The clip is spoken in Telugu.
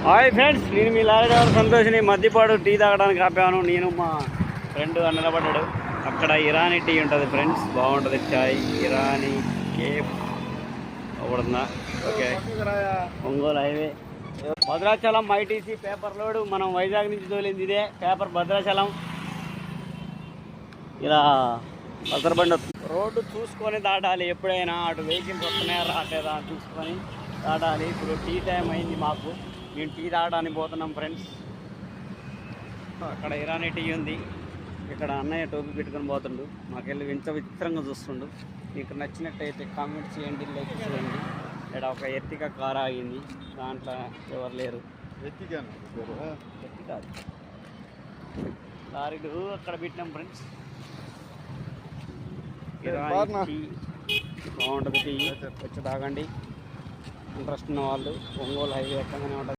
హాయ్ ఫ్రెండ్స్, నేను మీ లారీ సంతోషిని మధ్యపాడు టీ తాగడానికి ఆపాను. నేను మా ఫ్రెండ్ నిలబడ్డాడు. అక్కడ ఇరానీ టీ ఉంటుంది ఫ్రెండ్స్, బాగుంటుంది చాయ్. ఇరానీ కేఫ్ అవడుందా? ఓకే, Ongole highway Bhadrachalam ITC paper load. మనం వైజాగ్ నుంచి తోలింది ఇదే పేపర్ భద్రాచలం. ఇలా పసరబండి రోడ్డు చూసుకొని దాటాలి. ఎప్పుడైనా అటు వెహికల్స్ వస్తున్నాయా రాలేదా అని చూసుకొని దాటాలి. ఇప్పుడు టీ టైం అయింది మాకు. మేము టీ తాగడానికి పోతున్నాం ఫ్రెండ్స్. అక్కడ ఇరానీ టీ ఉంది. ఇక్కడ అన్నయ్య టోపీ పెట్టుకొని పోతుండు. మాకెళ్ళి ఇంత విచిత్రంగా చూస్తుండు. మీకు నచ్చినట్టయితే కామెంట్ చేయండి, లైక్ చేయండి. ఇక్కడ ఒక ఎర్టిగా కార్ ఆగింది, దాంట్లో ఎవరు లేరు. ఎత్తి కాదు, లారీలు అక్కడ పెట్టినాం ఫ్రెండ్స్. ఇరానీ టీ బాగుంటుంది. టీ వచ్చి తాగండి. ఇంట్రెస్ట్ ఉన్న వాళ్ళు ఒంగోలు హైవే ఎక్కగానే ఉంటుంది.